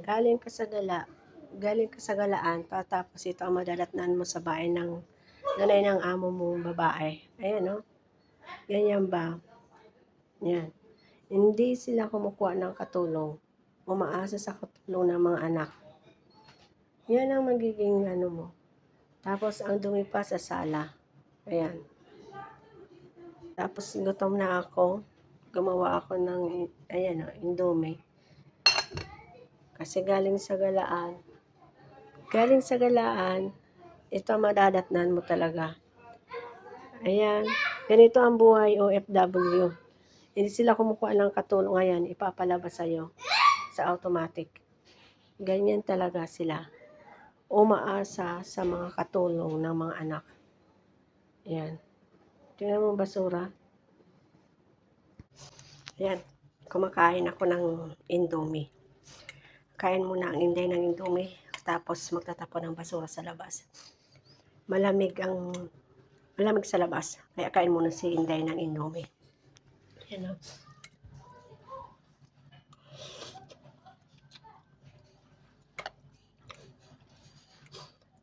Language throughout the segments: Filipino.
galing ka sa galaan, tapos ito ang madadatnan mo sa bahay ng nanay ng amo mong babae. Ayan, no? Ganyan ba? Yan. Hindi sila kumukuha ng katulong. Umaasa sa katulong ng mga anak. Yan ang magiging ano mo. Tapos ang dumi pa sa sala. Ayan. Tapos gutom na ako. Gumawa ako ng, ayan, indomie. Kasi galing sa galaan. Galing sa galaan, ito madadatnan mo talaga. Ayan. Ganito ang buhay OFW. Hindi sila kumukuha ng katulong. Ayan, ipapalabas sa'yo sa automatic. Ganyan talaga sila. Umaasa sa mga katulong ng mga anak. Ayan. Tingnan mo basura. Ayan. Kumakain ako ng indomie. Kain muna ang inday ng indomie. Tapos magtatapon ng basura sa labas. Malamig sa labas. Kaya kain muna si inday ng indomie. Ayan o.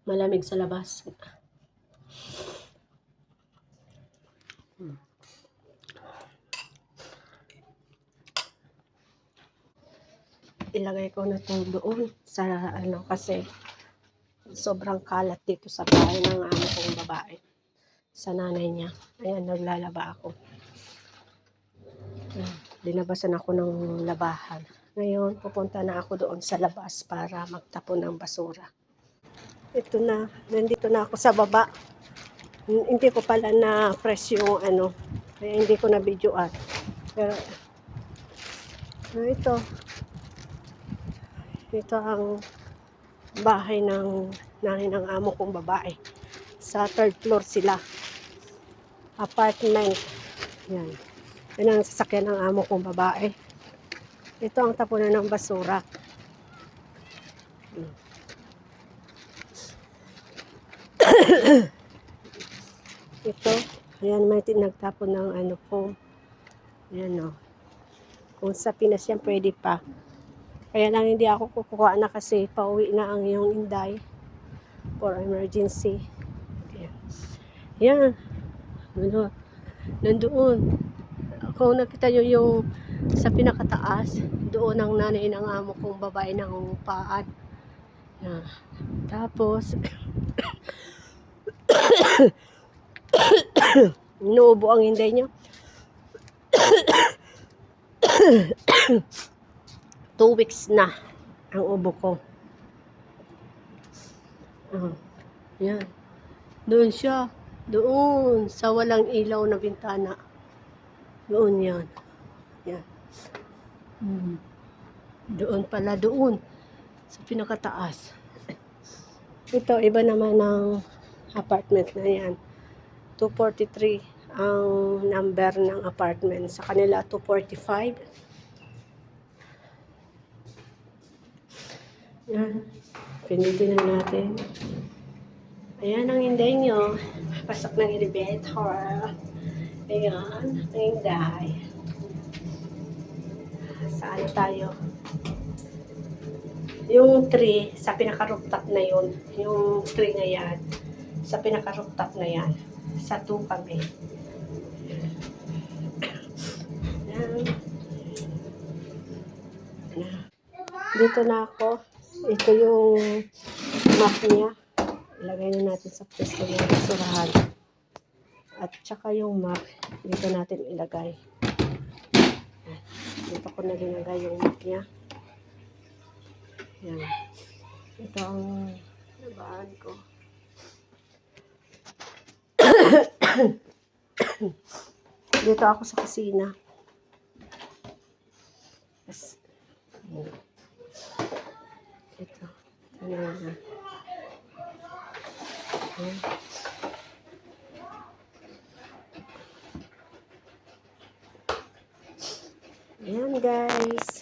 Malamig sa labas. Ilagay ko na ito doon sa ano kasi sobrang kalat dito sa bahay ng amo kong babae. Sa nanay niya. Ayan, naglalaba ako. Linabasan ako ng labahan. Ngayon, pupunta na ako doon sa labas para magtapon ng basura. Ito na, nandito na ako sa baba. Hindi ko pala na press yung ano, kaya hindi ko na videoan. Pero, ito ang bahay ng nanay ng amo kong babae. Sa 3rd floor sila. Apartment. Yan. Yan ang sasakyan ng amo kong babae. Ito ang tapunan ng basura. Ito. Ayan, may nagtapon ng ano po. Ayan o. Kung sa Pinas yan, pwede pa. Kaya lang hindi ako kukuha na kasi pauwi na ang iyong inday for emergency. Yan. Nandoon. Kung nakita nyo yung sa pinakataas, doon ang nanay ng amo kong babae ng paan. Yan. Tapos, inuubo ang inday niya. 2 weeks na ang ubo ko. Yan. Doon siya. Doon. Sa walang ilaw na bintana. Doon yan. Yan. Doon pala. Doon. Sa pinakataas. Ito, iba naman ng apartment na yan. 243 ang number ng apartment. Sa kanila, 245. Yan. Pinitin na natin. Ayan ang inday nyo. Pasok ng elevator. Ayan. Ang inday. Saan tayo? Yung tree, sa pinaka-rooftop na yun. Yung tree na yan. Sa pinaka-rooftop na yan. Sa 2 kami. Ayan. Dito na ako. Ito yung map niya. Ilagay na natin sa pwesto ng basurahan. At saka yung map, dito natin ilagay. Dito ko na linagay yung map niya. Yan. Ito ang nabaan ko. Dito ako sa kusina. Ito. Ayan. Ayan guys.